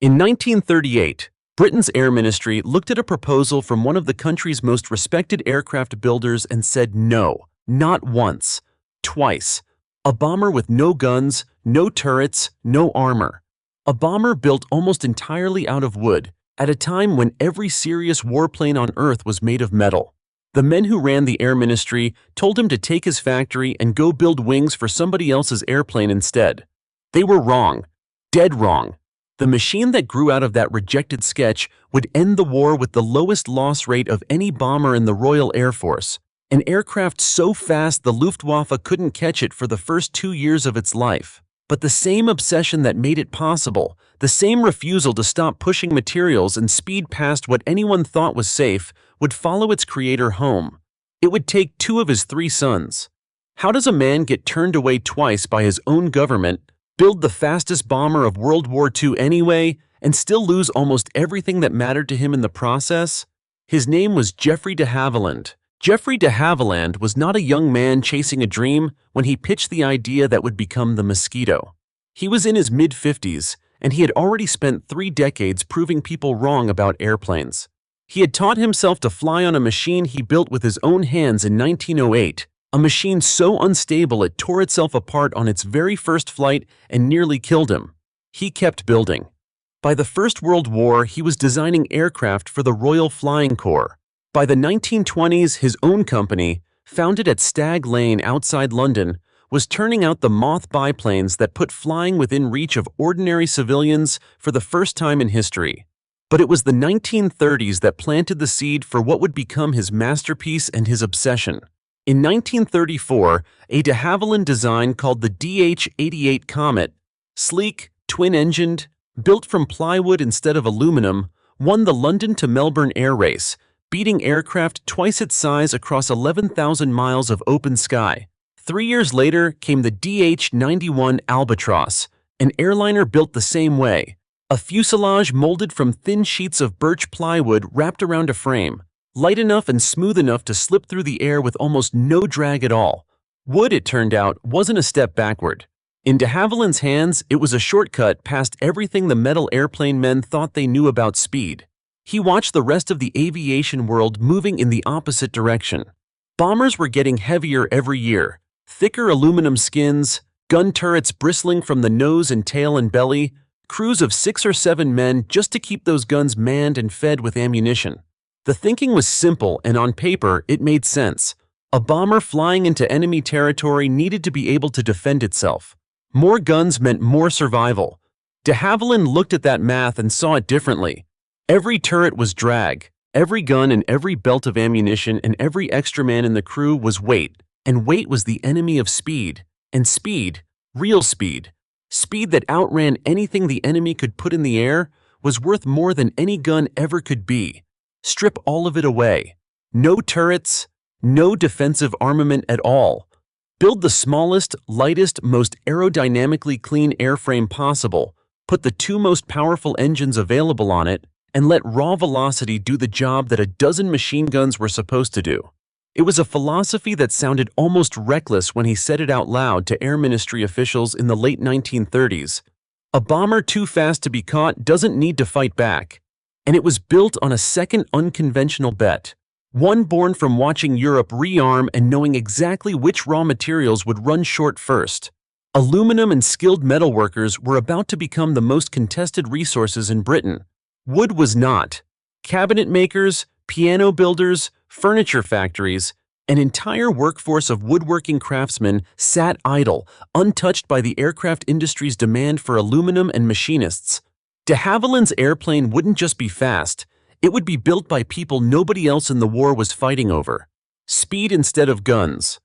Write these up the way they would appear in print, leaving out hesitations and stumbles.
In 1938, Britain's Air Ministry looked at a proposal from one of the country's most respected aircraft builders and said no, not once, twice. A bomber with no guns, no turrets, no armor. A bomber built almost entirely out of wood, at a time when every serious warplane on Earth was made of metal. The men who ran the Air Ministry told him to take his factory and go build wings for somebody else's airplane instead. They were wrong, dead wrong. The machine that grew out of that rejected sketch would end the war with the lowest loss rate of any bomber in the Royal Air Force, an aircraft so fast the Luftwaffe couldn't catch it for the first 2 years of its life. But the same obsession that made it possible, the same refusal to stop pushing materials and speed past what anyone thought was safe, would follow its creator home. It would take 2 of his 3 sons. How does a man get turned away twice by his own government, build the fastest bomber of World War II anyway, and still lose almost everything that mattered to him in the process? His name was Geoffrey de Havilland. Geoffrey de Havilland was not a young man chasing a dream when he pitched the idea that would become the Mosquito. He was in his mid-50s, and he had already spent 3 decades proving people wrong about airplanes. He had taught himself to fly on a machine he built with his own hands in 1908, a machine so unstable it tore itself apart on its very first flight and nearly killed him. He kept building. By the First World War, he was designing aircraft for the Royal Flying Corps. By the 1920s, his own company, founded at Stag Lane outside London, was turning out the moth biplanes that put flying within reach of ordinary civilians for the first time in history. But it was the 1930s that planted the seed for what would become his masterpiece and his obsession. In 1934, a de Havilland design called the DH-88 Comet, sleek, twin-engined, built from plywood instead of aluminum, won the London to Melbourne air race, beating aircraft twice its size across 11,000 miles of open sky. 3 years later came the DH-91 Albatross, an airliner built the same way, a fuselage molded from thin sheets of birch plywood wrapped around a frame, light enough and smooth enough to slip through the air with almost no drag at all. Wood, it turned out, wasn't a step backward. In de Havilland's hands, it was a shortcut past everything the metal airplane men thought they knew about speed. He watched the rest of the aviation world moving in the opposite direction. Bombers were getting heavier every year, thicker aluminum skins, gun turrets bristling from the nose and tail and belly, crews of 6 or 7 men just to keep those guns manned and fed with ammunition. The thinking was simple, and on paper, it made sense. A bomber flying into enemy territory needed to be able to defend itself. More guns meant more survival. De Havilland looked at that math and saw it differently. Every turret was drag, every gun and every belt of ammunition and every extra man in the crew was weight, and weight was the enemy of speed. And speed, real speed, speed that outran anything the enemy could put in the air, was worth more than any gun ever could be. Strip all of it away. No turrets, no defensive armament at all. Build the smallest, lightest, most aerodynamically clean airframe possible, put the 2 most powerful engines available on it, and let raw velocity do the job that a dozen machine guns were supposed to do. It was a philosophy that sounded almost reckless when he said it out loud to Air Ministry officials in the late 1930s. A bomber too fast to be caught doesn't need to fight back. And it was built on a second unconventional bet, one born from watching Europe rearm and knowing exactly which raw materials would run short first. Aluminum and skilled metalworkers were about to become the most contested resources in Britain. Wood was not. Cabinet makers, piano builders, furniture factories, an entire workforce of woodworking craftsmen sat idle, untouched by the aircraft industry's demand for aluminum and machinists. De Havilland's airplane wouldn't just be fast, it would be built by people nobody else in the war was fighting over. Speed instead of guns.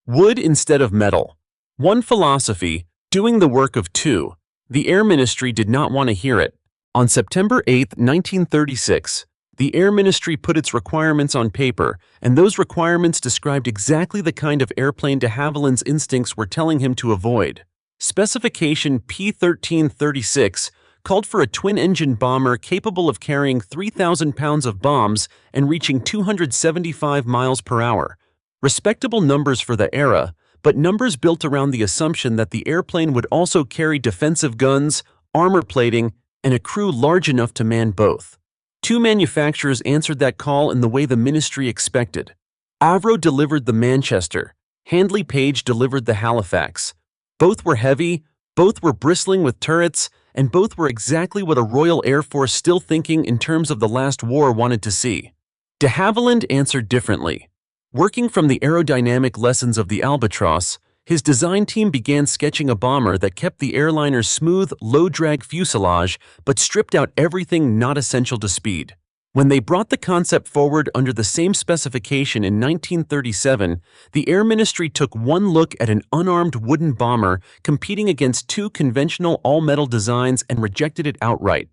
Wood instead of metal. One philosophy, doing the work of 2. The Air Ministry did not want to hear it. On September 8, 1936, the Air Ministry put its requirements on paper, and those requirements described exactly the kind of airplane de Havilland's instincts were telling him to avoid. Specification P-1336 called for a twin-engine bomber capable of carrying 3,000 pounds of bombs and reaching 275 miles per hour. Respectable numbers for the era, but numbers built around the assumption that the airplane would also carry defensive guns, armor plating, and a crew large enough to man both. Two manufacturers answered that call in the way the ministry expected. Avro delivered the Manchester, Handley Page delivered the Halifax. Both were heavy, both were bristling with turrets, and both were exactly what a Royal Air Force still thinking in terms of the last war wanted to see. De Havilland answered differently. Working from the aerodynamic lessons of the Albatross, his design team began sketching a bomber that kept the airliner's smooth, low-drag fuselage but stripped out everything not essential to speed. When they brought the concept forward under the same specification in 1937, the Air Ministry took one look at an unarmed wooden bomber competing against two conventional all-metal designs and rejected it outright.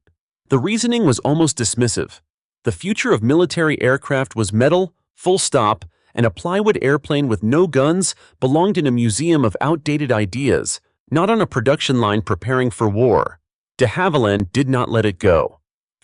The reasoning was almost dismissive. The future of military aircraft was metal, full stop, and a plywood airplane with no guns belonged in a museum of outdated ideas, not on a production line preparing for war. De Havilland did not let it go.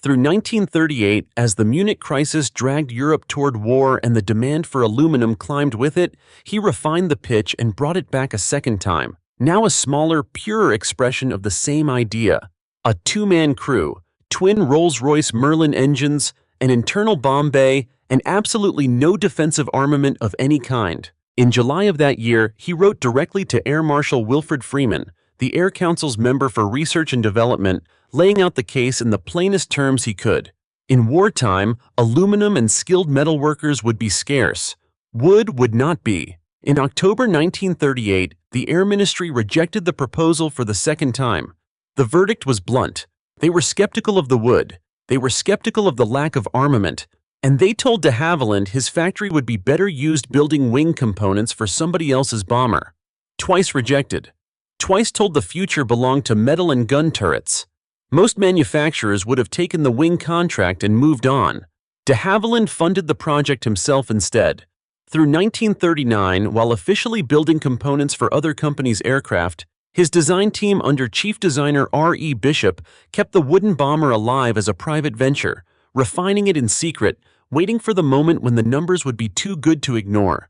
Through 1938, as the Munich crisis dragged Europe toward war and the demand for aluminum climbed with it, he refined the pitch and brought it back a second time, now a smaller, purer expression of the same idea. A two-man crew, twin Rolls-Royce Merlin engines, an internal bomb bay, and absolutely no defensive armament of any kind. In July of that year, he wrote directly to Air Marshal Wilfred Freeman, the Air Council's member for research and development, laying out the case in the plainest terms he could. In wartime, aluminum and skilled metal workers would be scarce. Wood would not be. In October 1938, the Air Ministry rejected the proposal for the second time. The verdict was blunt. They were skeptical of the wood. They were skeptical of the lack of armament. And they told de Havilland his factory would be better used building wing components for somebody else's bomber. Twice rejected. Twice told the future belonged to metal and gun turrets. Most manufacturers would have taken the wing contract and moved on. De Havilland funded the project himself instead. Through 1939, while officially building components for other companies' aircraft, his design team under Chief Designer R.E. Bishop kept the wooden bomber alive as a private venture, refining it in secret, waiting for the moment when the numbers would be too good to ignore.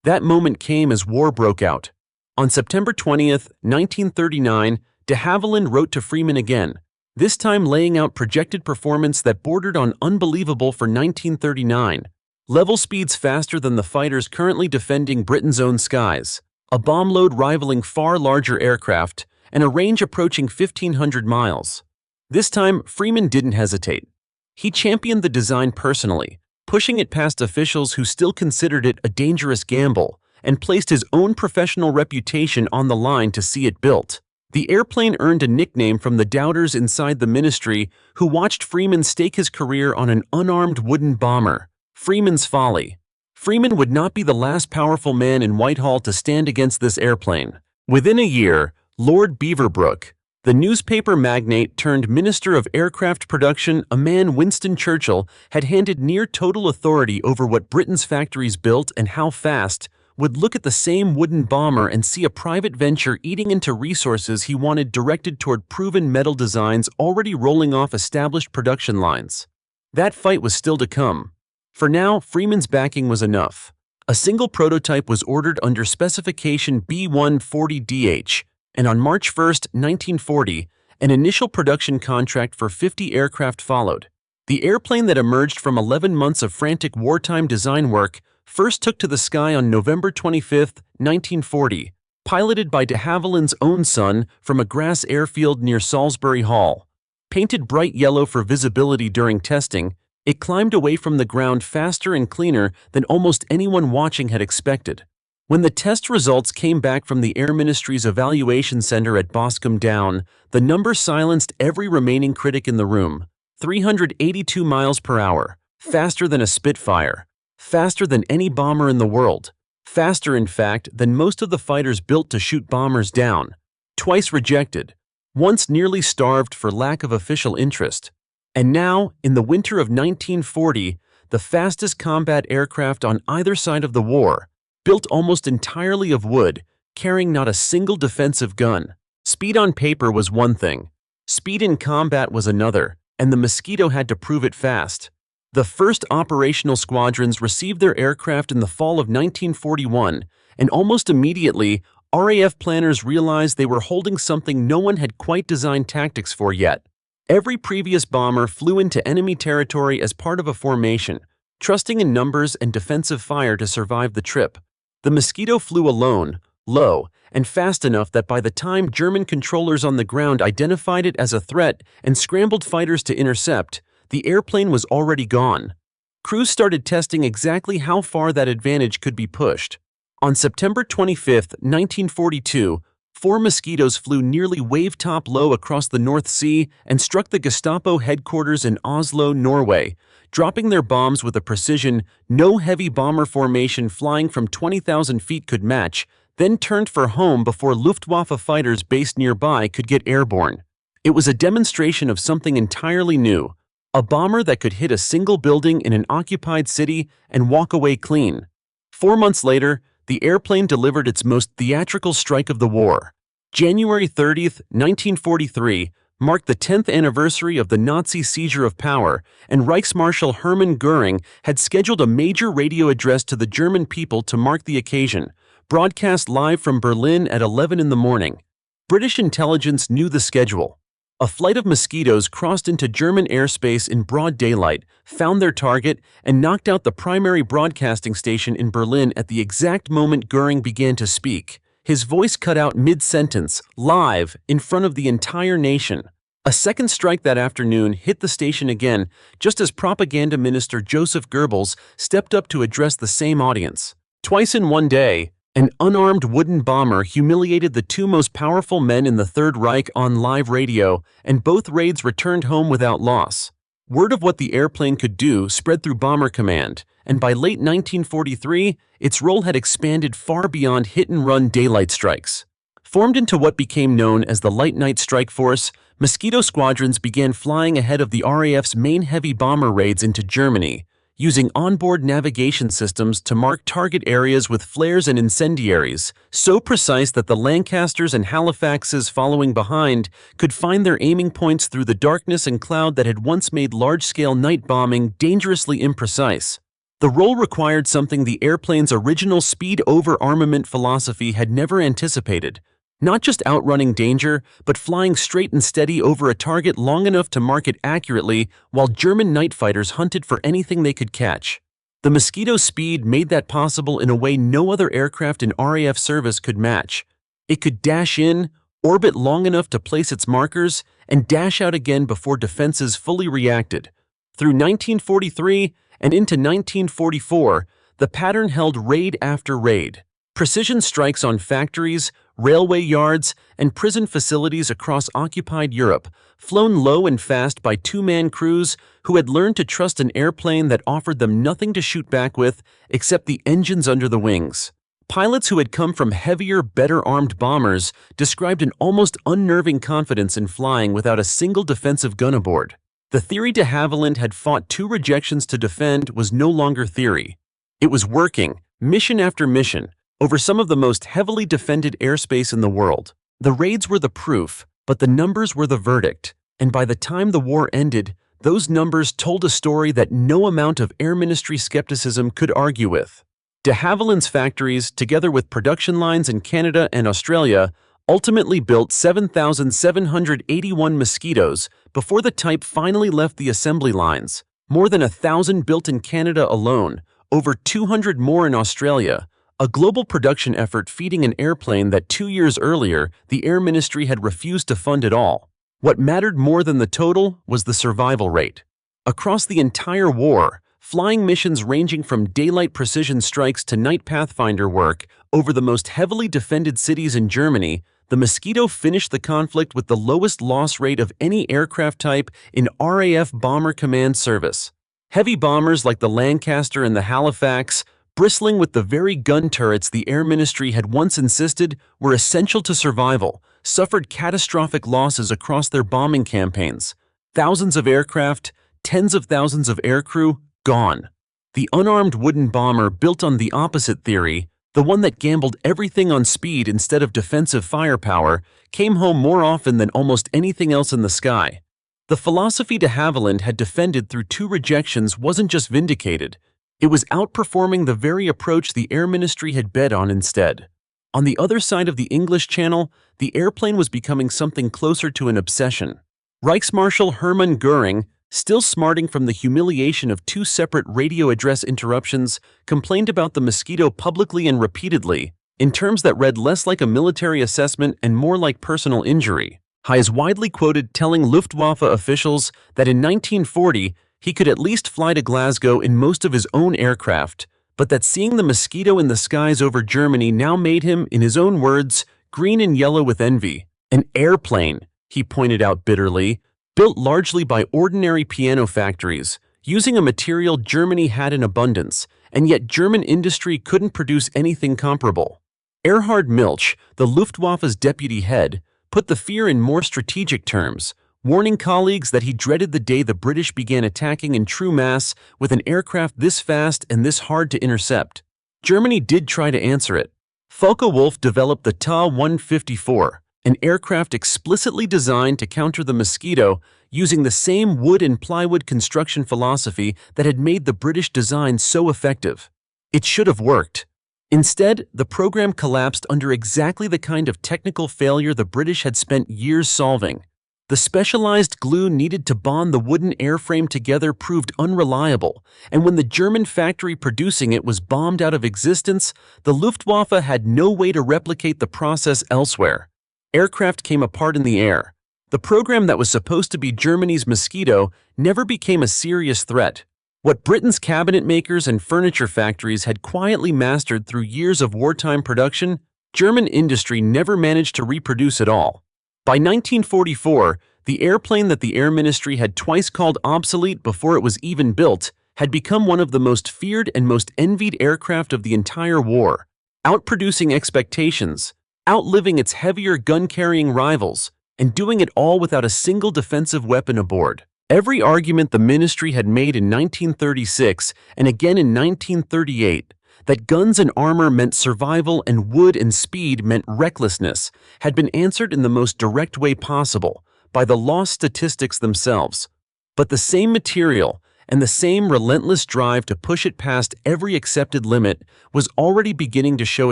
That moment came as war broke out. On September 20th, 1939, de Havilland wrote to Freeman again, this time laying out projected performance that bordered on unbelievable for 1939. Level speeds faster than the fighters currently defending Britain's own skies, a bomb load rivaling far larger aircraft, and a range approaching 1,500 miles. This time, Freeman didn't hesitate. He championed the design personally, pushing it past officials who still considered it a dangerous gamble, and placed his own professional reputation on the line to see it built. The airplane earned a nickname from the doubters inside the ministry who watched Freeman stake his career on an unarmed wooden bomber, Freeman's Folly. Freeman would not be the last powerful man in Whitehall to stand against this airplane. Within a year, Lord Beaverbrook, the newspaper magnate turned Minister of Aircraft Production, a man Winston Churchill had handed near total authority over what Britain's factories built and how fast, would look at the same wooden bomber and see a private venture eating into resources he wanted directed toward proven metal designs already rolling off established production lines. That fight was still to come. For now, Freeman's backing was enough. A single prototype was ordered under specification B140DH, and on March 1, 1940, an initial production contract for 50 aircraft followed. The airplane that emerged from 11 months of frantic wartime design work first took to the sky on November 25, 1940, piloted by de Havilland's own son from a grass airfield near Salisbury Hall. Painted bright yellow for visibility during testing, it climbed away from the ground faster and cleaner than almost anyone watching had expected. When the test results came back from the Air Ministry's evaluation center at Boscombe Down, the number silenced every remaining critic in the room. 382 miles per hour, faster than a Spitfire, faster than any bomber in the world, faster in fact than most of the fighters built to shoot bombers down. Twice rejected, once nearly starved for lack of official interest. And now, in the winter of 1940, the fastest combat aircraft on either side of the war, built almost entirely of wood, carrying not a single defensive gun. Speed on paper was one thing. Speed in combat was another, and the Mosquito had to prove it fast. The first operational squadrons received their aircraft in the fall of 1941, and almost immediately, RAF planners realized they were holding something no one had quite designed tactics for yet. Every previous bomber flew into enemy territory as part of a formation, trusting in numbers and defensive fire to survive the trip. The Mosquito flew alone, low, and fast enough that by the time German controllers on the ground identified it as a threat and scrambled fighters to intercept, the airplane was already gone. Crews started testing exactly how far that advantage could be pushed. On September 25, 1942, 4 Mosquitoes flew nearly wave-top low across the North Sea and struck the Gestapo headquarters in Oslo, Norway, dropping their bombs with a precision no heavy bomber formation flying from 20,000 feet could match, then turned for home before Luftwaffe fighters based nearby could get airborne. It was a demonstration of something entirely new, a bomber that could hit a single building in an occupied city and walk away clean. 4 months later, the airplane delivered its most theatrical strike of the war. January 30, 1943, marked the 10th anniversary of the Nazi seizure of power, and Reichsmarshal Hermann Göring had scheduled a major radio address to the German people to mark the occasion, broadcast live from Berlin at 11 in the morning. British intelligence knew the schedule. A flight of Mosquitoes crossed into German airspace in broad daylight, found their target, and knocked out the primary broadcasting station in Berlin at the exact moment Göring began to speak. His voice cut out mid-sentence, live, in front of the entire nation. A second strike that afternoon hit the station again, just as propaganda minister Joseph Goebbels stepped up to address the same audience. Twice in one day, an unarmed wooden bomber humiliated the 2 most powerful men in the Third Reich on live radio, and both raids returned home without loss. Word of what the airplane could do spread through Bomber Command, and by late 1943, its role had expanded far beyond hit-and-run daylight strikes. Formed into what became known as the Light Night Strike Force, Mosquito squadrons began flying ahead of the RAF's main heavy bomber raids into Germany, using onboard navigation systems to mark target areas with flares and incendiaries, so precise that the Lancasters and Halifaxes following behind could find their aiming points through the darkness and cloud that had once made large-scale night bombing dangerously imprecise. The role required something the airplane's original speed-over-armament philosophy had never anticipated. Not just outrunning danger, but flying straight and steady over a target long enough to mark it accurately while German night fighters hunted for anything they could catch. The Mosquito's speed made that possible in a way no other aircraft in RAF service could match. It could dash in, orbit long enough to place its markers, and dash out again before defenses fully reacted. Through 1943 and into 1944, the pattern held raid after raid. Precision strikes on factories, railway yards, and prison facilities across occupied Europe, flown low and fast by 2-man crews who had learned to trust an airplane that offered them nothing to shoot back with except the engines under the wings. Pilots who had come from heavier, better-armed bombers described an almost unnerving confidence in flying without a single defensive gun aboard. The theory de Havilland had fought 2 rejections to defend was no longer theory. It was working, mission after mission, over some of the most heavily defended airspace in the world. The raids were the proof, but the numbers were the verdict, and by the time the war ended, those numbers told a story that no amount of Air Ministry skepticism could argue with. De Havilland's factories, together with production lines in Canada and Australia, ultimately built 7,781 Mosquitoes before the type finally left the assembly lines. More than 1,000 built in Canada alone, over 200 more in Australia, a global production effort feeding an airplane that 2 years earlier the Air Ministry had refused to fund at all. What mattered more than the total was the survival rate. Across the entire war, flying missions ranging from daylight precision strikes to night pathfinder work over the most heavily defended cities in Germany, the Mosquito finished the conflict with the lowest loss rate of any aircraft type in RAF Bomber Command service. Heavy bombers like the Lancaster and the Halifax, bristling with the very gun turrets the Air Ministry had once insisted were essential to survival, suffered catastrophic losses across their bombing campaigns. Thousands of aircraft, tens of thousands of aircrew, gone. The unarmed wooden bomber built on the opposite theory, the one that gambled everything on speed instead of defensive firepower, came home more often than almost anything else in the sky. The philosophy de Havilland had defended through 2 rejections wasn't just vindicated, it was outperforming the very approach the Air Ministry had bet on instead. On the other side of the English Channel, the airplane was becoming something closer to an obsession. Reichsmarshal Hermann Göring, still smarting from the humiliation of two separate radio address interruptions, complained about the Mosquito publicly and repeatedly, in terms that read less like a military assessment and more like personal injury. He is widely quoted telling Luftwaffe officials that in 1940 he could at least fly to Glasgow in most of his own aircraft, but that seeing the Mosquito in the skies over Germany now made him, in his own words, green and yellow with envy. An airplane, he pointed out bitterly, built largely by ordinary piano factories, using a material Germany had in abundance, and yet German industry couldn't produce anything comparable. Erhard Milch, the Luftwaffe's deputy head, put the fear in more strategic terms, warning colleagues that he dreaded the day the British began attacking in true mass with an aircraft this fast and this hard to intercept. Germany did try to answer it. Focke-Wulf developed the Ta-154, an aircraft explicitly designed to counter the Mosquito using the same wood and plywood construction philosophy that had made the British design so effective. It should have worked. Instead, the program collapsed under exactly the kind of technical failure the British had spent years solving. The specialized glue needed to bond the wooden airframe together proved unreliable, and when the German factory producing it was bombed out of existence, the Luftwaffe had no way to replicate the process elsewhere. Aircraft came apart in the air. The program that was supposed to be Germany's Mosquito never became a serious threat. What Britain's cabinet makers and furniture factories had quietly mastered through years of wartime production, German industry never managed to reproduce at all. By 1944, the airplane that the Air Ministry had twice called obsolete before it was even built had become one of the most feared and most envied aircraft of the entire war, outproducing expectations, outliving its heavier gun-carrying rivals, and doing it all without a single defensive weapon aboard. Every argument the ministry had made in 1936 and again in 1938 that guns and armor meant survival and wood and speed meant recklessness had been answered in the most direct way possible by the loss statistics themselves. But the same material and the same relentless drive to push it past every accepted limit was already beginning to show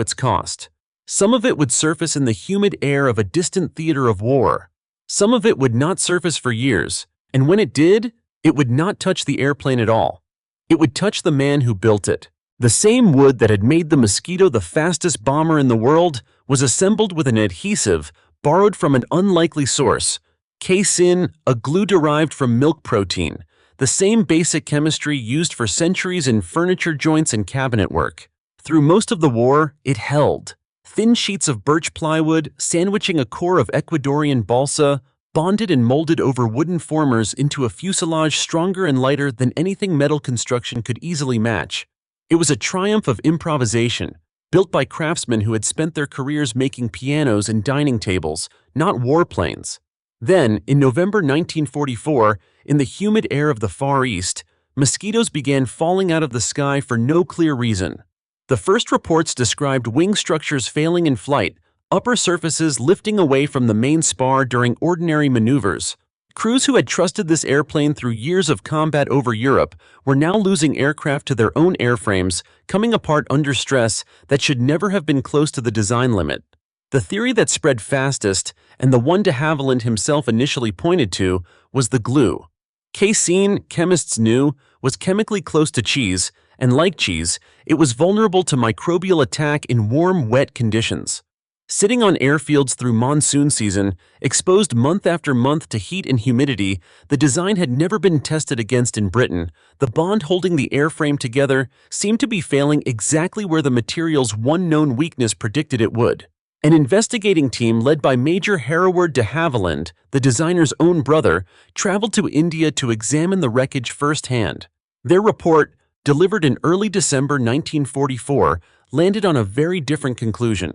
its cost. Some of it would surface in the humid air of a distant theater of war. Some of it would not surface for years. And when it did, it would not touch the airplane at all. It would touch the man who built it. The same wood that had made the Mosquito the fastest bomber in the world was assembled with an adhesive borrowed from an unlikely source, casein, a glue derived from milk protein, the same basic chemistry used for centuries in furniture joints and cabinet work. Through most of the war, it held. Thin sheets of birch plywood sandwiching a core of Ecuadorian balsa, bonded and molded over wooden formers into a fuselage stronger and lighter than anything metal construction could easily match. It was a triumph of improvisation, built by craftsmen who had spent their careers making pianos and dining tables, not warplanes. Then, in November 1944, in the humid air of the Far East, mosquitoes began falling out of the sky for no clear reason. The first reports described wing structures failing in flight, upper surfaces lifting away from the main spar during ordinary maneuvers. Crews who had trusted this airplane through years of combat over Europe were now losing aircraft to their own airframes, coming apart under stress that should never have been close to the design limit. The theory that spread fastest, and the one de Havilland himself initially pointed to, was the glue. Casein, chemists knew, was chemically close to cheese, and like cheese, it was vulnerable to microbial attack in warm, wet conditions. Sitting on airfields through monsoon season, exposed month after month to heat and humidity, the design had never been tested against in Britain. The bond holding the airframe together seemed to be failing exactly where the material's one known weakness predicted it would. An investigating team led by Major Havilland de Havilland, the designer's own brother, traveled to India to examine the wreckage firsthand. Their report, delivered in early December 1944, landed on a very different conclusion.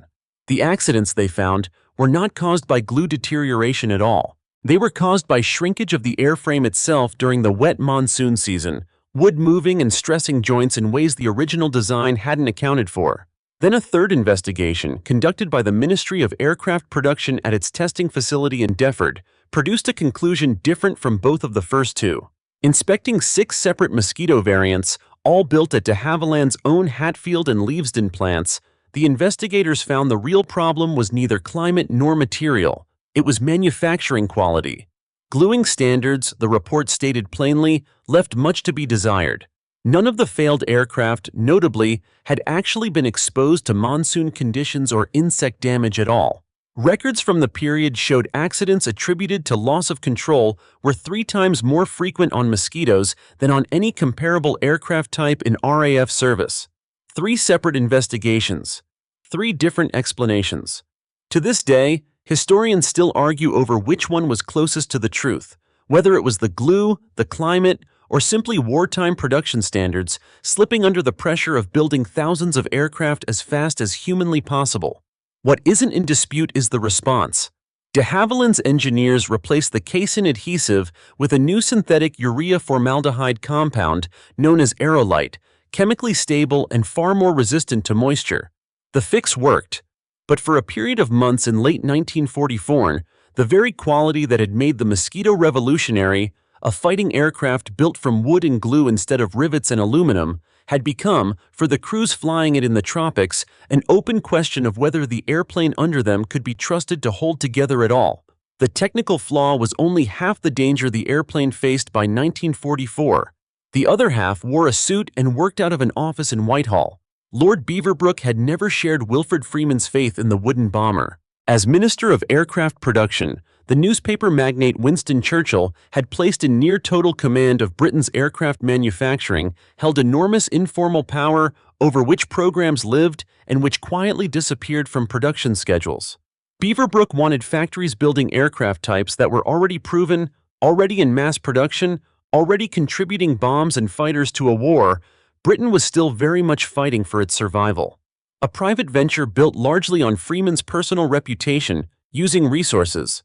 The accidents, they found, were not caused by glue deterioration at all. They were caused by shrinkage of the airframe itself during the wet monsoon season, wood moving and stressing joints in ways the original design hadn't accounted for. Then a third investigation, conducted by the Ministry of Aircraft Production at its testing facility in Deptford, produced a conclusion different from both of the first two. Inspecting 6 separate Mosquito variants, all built at de Havilland's own Hatfield and Leavesden plants, the investigators found the real problem was neither climate nor material. It was manufacturing quality. Gluing standards, the report stated plainly, left much to be desired. None of the failed aircraft, notably, had actually been exposed to monsoon conditions or insect damage at all. Records from the period showed accidents attributed to loss of control were 3 times more frequent on mosquitoes than on any comparable aircraft type in RAF service. 3 separate investigations. 3 different explanations. To this day, historians still argue over which one was closest to the truth, whether it was the glue, the climate, or simply wartime production standards slipping under the pressure of building thousands of aircraft as fast as humanly possible. What isn't in dispute is the response. De Havilland's engineers replaced the casein adhesive with a new synthetic urea formaldehyde compound known as aerolite, chemically stable and far more resistant to moisture. The fix worked, but for a period of months in late 1944, the very quality that had made the Mosquito revolutionary, a fighting aircraft built from wood and glue instead of rivets and aluminum, had become, for the crews flying it in the tropics, an open question of whether the airplane under them could be trusted to hold together at all. The technical flaw was only half the danger the airplane faced by 1944. The other half wore a suit and worked out of an office in Whitehall. Lord Beaverbrook had never shared Wilfred Freeman's faith in the wooden bomber. As Minister of Aircraft Production, the newspaper magnate Winston Churchill had placed in near-total command of Britain's aircraft manufacturing, held enormous informal power over which programs lived and which quietly disappeared from production schedules. Beaverbrook wanted factories building aircraft types that were already proven, already in mass production, already contributing bombs and fighters to a war. Britain was still very much fighting for its survival. A private venture built largely on Freeman's personal reputation, using resources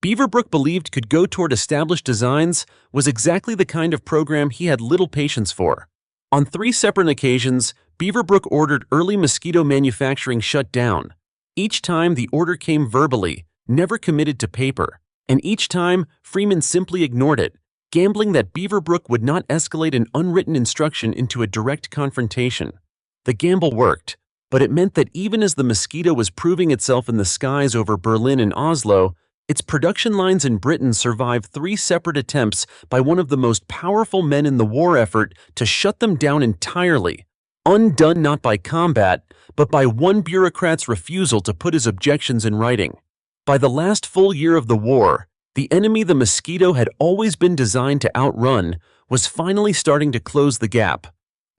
Beaverbrook believed could go toward established designs, was exactly the kind of program he had little patience for. On 3 separate occasions, Beaverbrook ordered early mosquito manufacturing shut down. Each time the order came verbally, never committed to paper, and each time Freeman simply ignored it, gambling that Beaverbrook would not escalate an unwritten instruction into a direct confrontation. The gamble worked, but it meant that even as the Mosquito was proving itself in the skies over Berlin and Oslo, its production lines in Britain survived 3 separate attempts by one of the most powerful men in the war effort to shut them down entirely, undone not by combat, but by one bureaucrat's refusal to put his objections in writing. By the last full year of the war, the enemy the Mosquito had always been designed to outrun was finally starting to close the gap.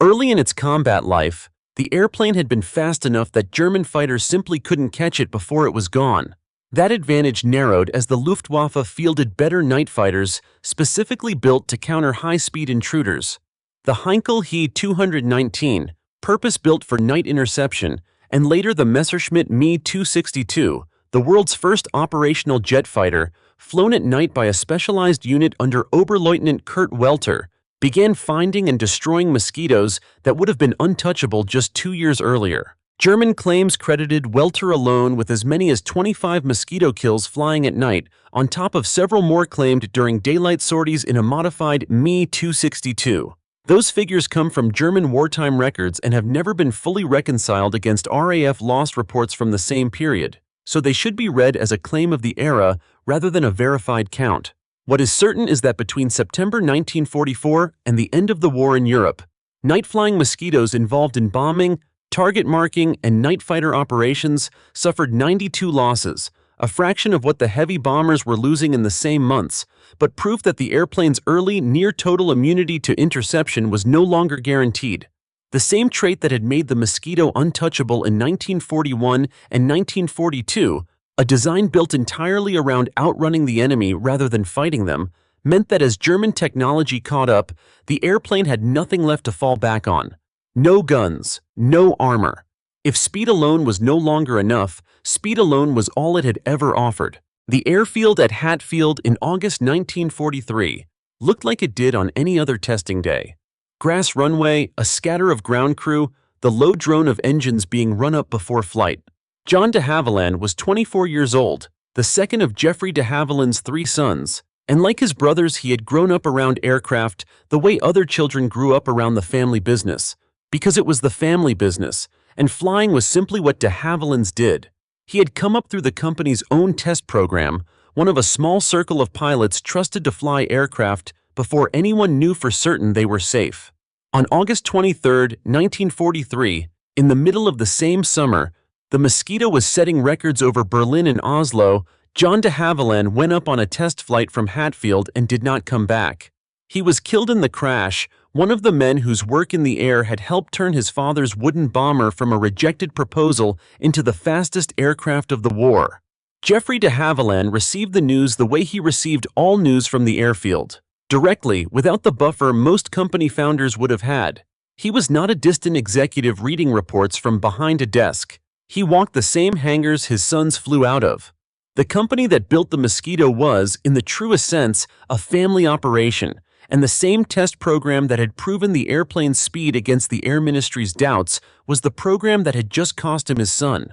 Early in its combat life, the airplane had been fast enough that German fighters simply couldn't catch it before it was gone. That advantage narrowed as the Luftwaffe fielded better night fighters specifically built to counter high-speed intruders. The Heinkel He 219, purpose-built for night interception, and later the Messerschmitt Me 262, the world's first operational jet fighter, flown at night by a specialized unit under Oberleutnant Kurt Welter, began finding and destroying mosquitoes that would have been untouchable just 2 years earlier. German claims credited Welter alone with as many as 25 mosquito kills flying at night, on top of several more claimed during daylight sorties in a modified Me 262. Those figures come from German wartime records and have never been fully reconciled against RAF loss reports from the same period, so they should be read as a claim of the era rather than a verified count. What is certain is that between September 1944 and the end of the war in Europe, night-flying mosquitoes involved in bombing, target marking, and night fighter operations suffered 92 losses, a fraction of what the heavy bombers were losing in the same months, but proof that the airplane's early near-total immunity to interception was no longer guaranteed. The same trait that had made the Mosquito untouchable in 1941 and 1942, a design built entirely around outrunning the enemy rather than fighting them, meant that as German technology caught up, the airplane had nothing left to fall back on. No guns, no armor. If speed alone was no longer enough, speed alone was all it had ever offered. The airfield at Hatfield in August 1943 looked like it did on any other testing day. Grass runway, a scatter of ground crew, the low drone of engines being run up before flight. John de Havilland was 24 years old, the second of Geoffrey de Havilland's 3 sons, and like his brothers he had grown up around aircraft the way other children grew up around the family business. Because it was the family business, and flying was simply what de Havilland's did. He had come up through the company's own test program, one of a small circle of pilots trusted to fly aircraft before anyone knew for certain they were safe. On August 23, 1943, in the middle of the same summer, the Mosquito was setting records over Berlin and Oslo. John de Havilland went up on a test flight from Hatfield and did not come back. He was killed in the crash, one of the men whose work in the air had helped turn his father's wooden bomber from a rejected proposal into the fastest aircraft of the war. Geoffrey de Havilland received the news the way he received all news from the airfield, directly, without the buffer most company founders would have had. He was not a distant executive reading reports from behind a desk. He walked the same hangars his sons flew out of. The company that built the Mosquito was, in the truest sense, a family operation, and the same test program that had proven the airplane's speed against the Air Ministry's doubts was the program that had just cost him his son.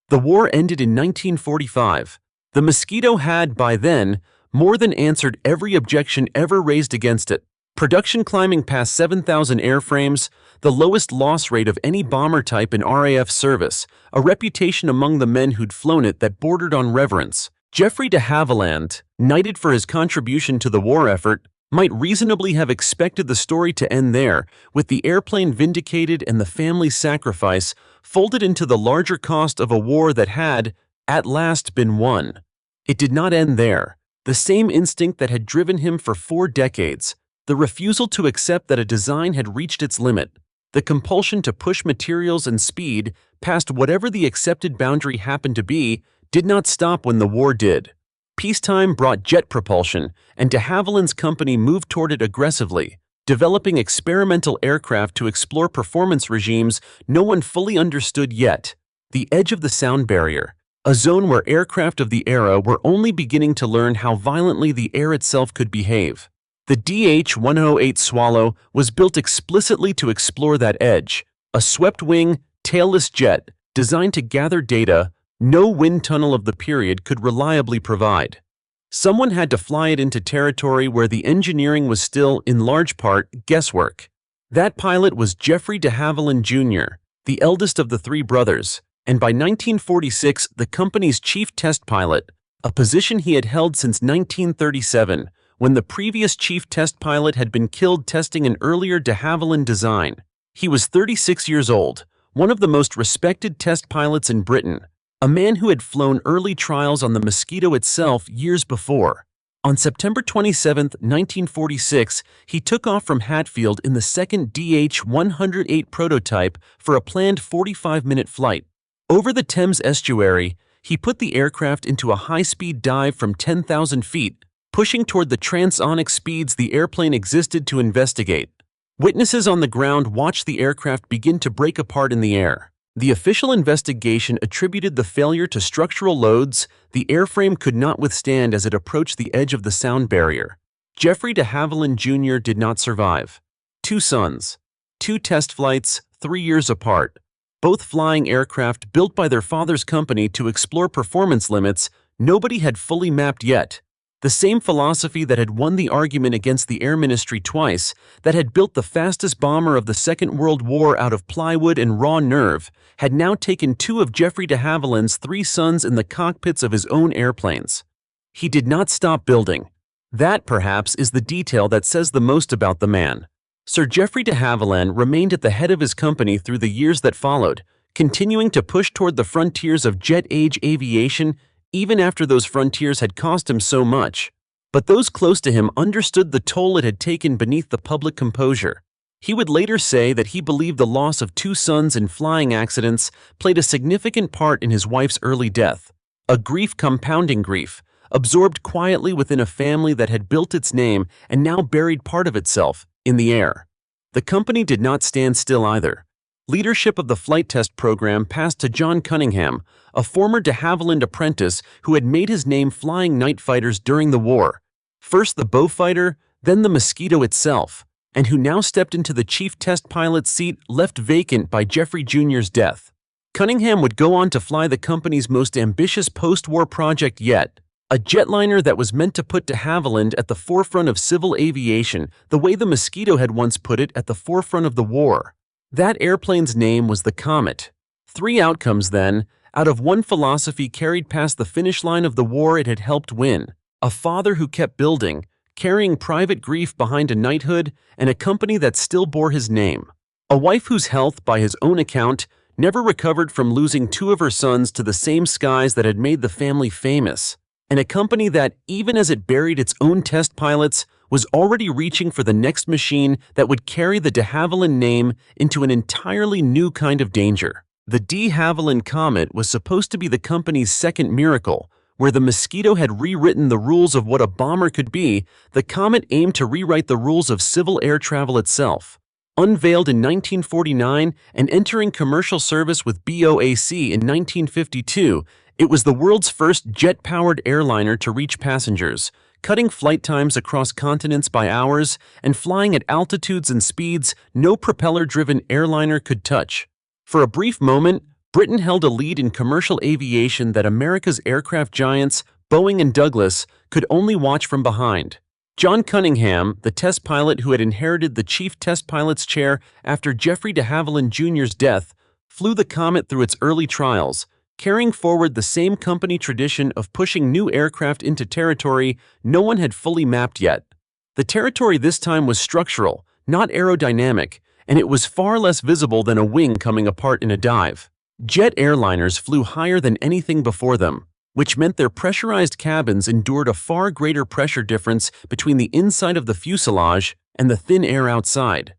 The war ended in 1945. The Mosquito had, by then, more than answered every objection ever raised against it. Production climbing past 7,000 airframes, the lowest loss rate of any bomber type in RAF service, a reputation among the men who'd flown it that bordered on reverence. Geoffrey de Havilland, knighted for his contribution to the war effort, might reasonably have expected the story to end there, with the airplane vindicated and the family's sacrifice folded into the larger cost of a war that had, at last, been won. It did not end there. The same instinct that had driven him for 4 decades, the refusal to accept that a design had reached its limit, the compulsion to push materials and speed past whatever the accepted boundary happened to be, did not stop when the war did. Peacetime brought jet propulsion, and de Havilland's company moved toward it aggressively, developing experimental aircraft to explore performance regimes no one fully understood yet. The edge of the sound barrier, a zone where aircraft of the era were only beginning to learn how violently the air itself could behave. The DH-108 Swallow was built explicitly to explore that edge, a swept-wing, tailless jet designed to gather data no wind tunnel of the period could reliably provide. Someone had to fly it into territory where the engineering was still, in large part, guesswork. That pilot was Geoffrey de Havilland Jr., the eldest of the 3 brothers, and by 1946 the company's chief test pilot, a position he had held since 1937, when the previous chief test pilot had been killed testing an earlier de Havilland design. He was 36 years old, one of the most respected test pilots in Britain, a man who had flown early trials on the Mosquito itself years before. On September 27, 1946, he took off from Hatfield in the second DH-108 prototype for a planned 45-minute flight. Over the Thames estuary, he put the aircraft into a high-speed dive from 10,000 feet, pushing toward the transonic speeds the airplane existed to investigate. Witnesses on the ground watched the aircraft begin to break apart in the air. The official investigation attributed the failure to structural loads the airframe could not withstand as it approached the edge of the sound barrier. Geoffrey de Havilland Jr. did not survive. 2 sons, 2 test flights, 3 years apart, both flying aircraft built by their father's company to explore performance limits nobody had fully mapped yet. The same philosophy that had won the argument against the Air Ministry twice, that had built the fastest bomber of the Second World War out of plywood and raw nerve, had now taken 2 of Geoffrey de Havilland's 3 sons in the cockpits of his own airplanes. He did not stop building. That, perhaps, is the detail that says the most about the man. Sir Geoffrey de Havilland remained at the head of his company through the years that followed, continuing to push toward the frontiers of jet-age aviation even after those frontiers had cost him so much. But those close to him understood the toll it had taken beneath the public composure. He would later say that he believed the loss of 2 sons in flying accidents played a significant part in his wife's early death, a grief compounding grief, absorbed quietly within a family that had built its name and now buried part of itself in the air. The company did not stand still either. Leadership of the flight test program passed to John Cunningham, a former de Havilland apprentice who had made his name flying night fighters during the war, first the Beaufighter, then the Mosquito itself, and who now stepped into the chief test pilot's seat left vacant by Geoffrey Jr.'s death. Cunningham would go on to fly the company's most ambitious post-war project yet, a jetliner that was meant to put de Havilland at the forefront of civil aviation the way the Mosquito had once put it at the forefront of the war. That airplane's name was the Comet. 3 outcomes, then, out of one philosophy carried past the finish line of the war it had helped win. A father who kept building, carrying private grief behind a knighthood and a company that still bore his name. A wife whose health, by his own account, never recovered from losing two of her sons to the same skies that had made the family famous. And a company that, even as it buried its own test pilots, was already reaching for the next machine that would carry the de Havilland name into an entirely new kind of danger. The de Havilland Comet was supposed to be the company's second miracle. Where the Mosquito had rewritten the rules of what a bomber could be, the Comet aimed to rewrite the rules of civil air travel itself. Unveiled in 1949 and entering commercial service with BOAC in 1952, it was the world's first jet-powered airliner to reach passengers, cutting flight times across continents by hours and flying at altitudes and speeds no propeller-driven airliner could touch. For a brief moment, Britain held a lead in commercial aviation that America's aircraft giants, Boeing and Douglas, could only watch from behind. John Cunningham, the test pilot who had inherited the chief test pilot's chair after Geoffrey de Havilland Jr.'s death, flew the Comet through its early trials, carrying forward the same company tradition of pushing new aircraft into territory no one had fully mapped yet. The territory this time was structural, not aerodynamic, and it was far less visible than a wing coming apart in a dive. Jet airliners flew higher than anything before them, which meant their pressurized cabins endured a far greater pressure difference between the inside of the fuselage and the thin air outside.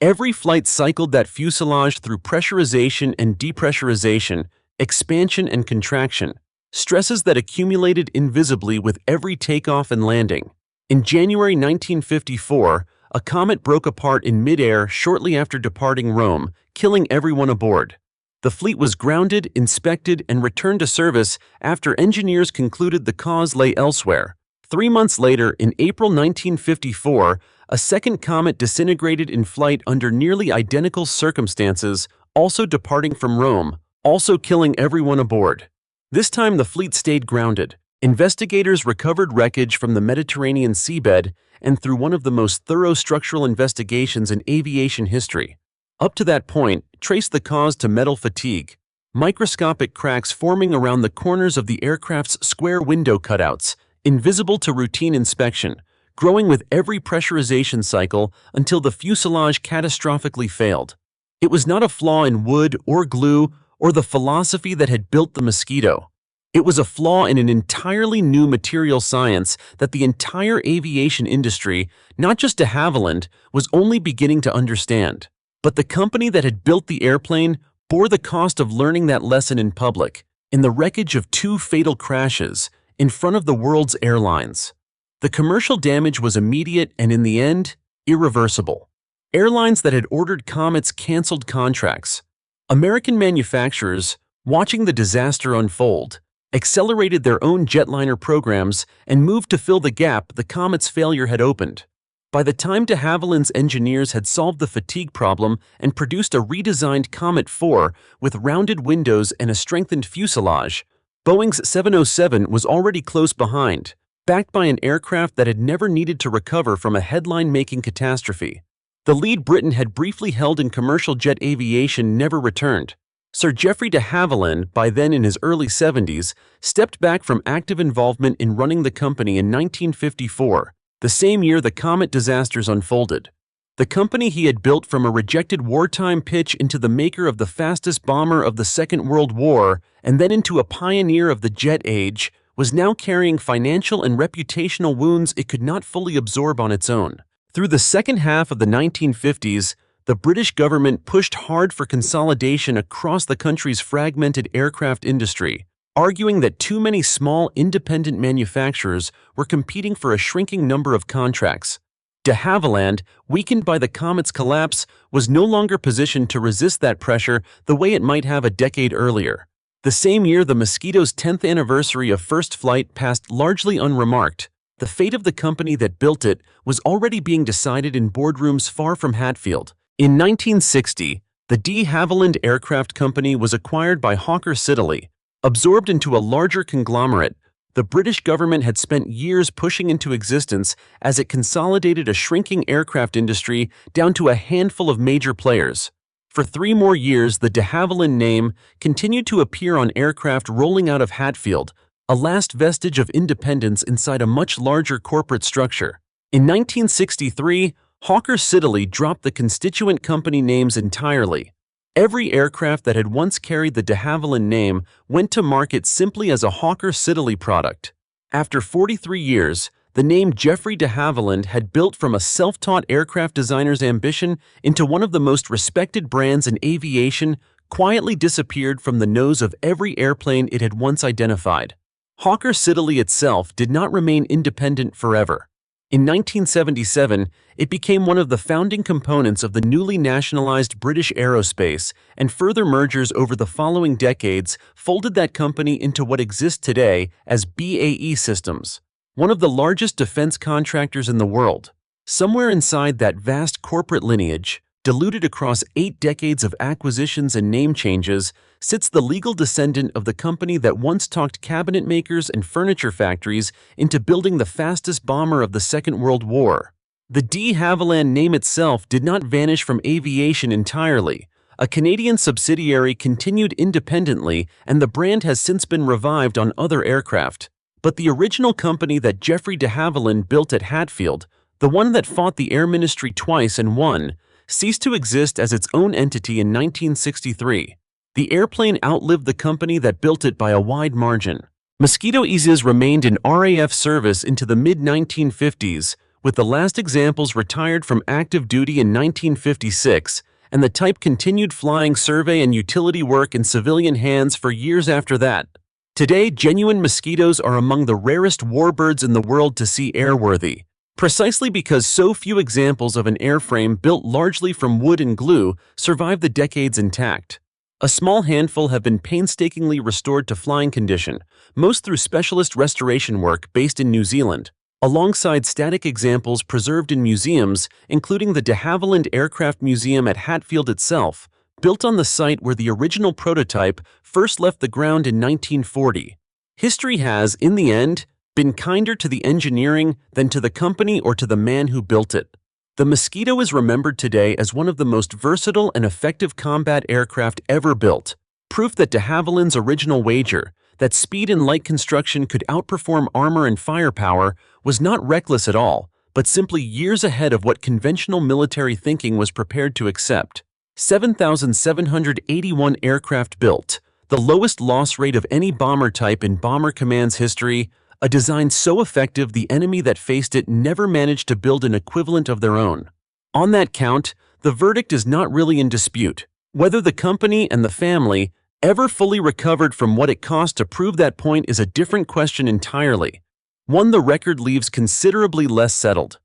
Every flight cycled that fuselage through pressurization and depressurization, expansion and contraction, stresses that accumulated invisibly with every takeoff and landing. In January 1954, a Comet broke apart in midair shortly after departing Rome, killing everyone aboard. The fleet was grounded, inspected, and returned to service after engineers concluded the cause lay elsewhere. 3 months later, in April 1954, a second Comet disintegrated in flight under nearly identical circumstances, also departing from Rome, also killing everyone aboard. This time the fleet stayed grounded. Investigators recovered wreckage from the Mediterranean seabed and through one of the most thorough structural investigations in aviation history. Up to that point, traced the cause to metal fatigue, microscopic cracks forming around the corners of the aircraft's square window cutouts, invisible to routine inspection, growing with every pressurization cycle until the fuselage catastrophically failed. It was not a flaw in wood or glue or the philosophy that had built the Mosquito. It was a flaw in an entirely new material science that the entire aviation industry, not just de Havilland, was only beginning to understand. But the company that had built the airplane bore the cost of learning that lesson in public, in the wreckage of 2 fatal crashes, in front of the world's airlines. The commercial damage was immediate and, in the end, irreversible. Airlines that had ordered Comets canceled contracts. American manufacturers, watching the disaster unfold, accelerated their own jetliner programs and moved to fill the gap the Comet's failure had opened. By the time de Havilland's engineers had solved the fatigue problem and produced a redesigned Comet 4 with rounded windows and a strengthened fuselage, Boeing's 707 was already close behind, backed by an aircraft that had never needed to recover from a headline-making catastrophe. The lead Britain had briefly held in commercial jet aviation never returned. Sir Geoffrey de Havilland, by then in his early 70s, stepped back from active involvement in running the company in 1954. The same year the Comet disasters unfolded. The company he had built from a rejected wartime pitch into the maker of the fastest bomber of the Second World War and then into a pioneer of the jet age was now carrying financial and reputational wounds it could not fully absorb on its own. Through the second half of the 1950s, the British government pushed hard for consolidation across the country's fragmented aircraft industry, arguing that too many small independent manufacturers were competing for a shrinking number of contracts. De Havilland, weakened by the Comet's collapse, was no longer positioned to resist that pressure the way it might have a decade earlier. The same year the Mosquito's 10th anniversary of first flight passed largely unremarked. The fate of the company that built it was already being decided in boardrooms far from Hatfield. In 1960, the de Havilland Aircraft Company was acquired by Hawker Siddeley. Absorbed into a larger conglomerate, the British government had spent years pushing into existence as it consolidated a shrinking aircraft industry down to a handful of major players. For 3 more years, the de Havilland name continued to appear on aircraft rolling out of Hatfield, a last vestige of independence inside a much larger corporate structure. In 1963, Hawker Siddeley dropped the constituent company names entirely. Every aircraft that had once carried the de Havilland name went to market simply as a Hawker Siddeley product. After 43 years, the name Geoffrey de Havilland had built from a self-taught aircraft designer's ambition into one of the most respected brands in aviation, quietly disappeared from the nose of every airplane it had once identified. Hawker Siddeley itself did not remain independent forever. In 1977, it became one of the founding components of the newly nationalized British Aerospace, and further mergers over the following decades folded that company into what exists today as BAE Systems, one of the largest defense contractors in the world. Somewhere inside that vast corporate lineage, diluted across 8 decades of acquisitions and name changes, sits the legal descendant of the company that once talked cabinet makers and furniture factories into building the fastest bomber of the Second World War. The de Havilland name itself did not vanish from aviation entirely. A Canadian subsidiary continued independently, and the brand has since been revived on other aircraft. But the original company that Geoffrey de Havilland built at Hatfield, the one that fought the Air Ministry twice and won, ceased to exist as its own entity in 1963. The airplane outlived the company that built it by a wide margin. Mosquito Eases remained in RAF service into the mid-1950s, with the last examples retired from active duty in 1956, and the type continued flying survey and utility work in civilian hands for years after that. Today, genuine mosquitoes are among the rarest warbirds in the world to see airworthy, precisely because so few examples of an airframe built largely from wood and glue survive the decades intact. A small handful have been painstakingly restored to flying condition, most through specialist restoration work based in New Zealand, alongside static examples preserved in museums, including the de Havilland Aircraft Museum at Hatfield itself, built on the site where the original prototype first left the ground in 1940. History has, in the end, been kinder to the engineering than to the company or to the man who built it. The Mosquito is remembered today as one of the most versatile and effective combat aircraft ever built, proof that de Havilland's original wager, that speed and light construction could outperform armor and firepower, was not reckless at all, but simply years ahead of what conventional military thinking was prepared to accept. 7,781 aircraft built, the lowest loss rate of any bomber type in Bomber Command's history, a design so effective the enemy that faced it never managed to build an equivalent of their own. On that count, the verdict is not really in dispute. Whether the company and the family ever fully recovered from what it cost to prove that point is a different question entirely, one the record leaves considerably less settled.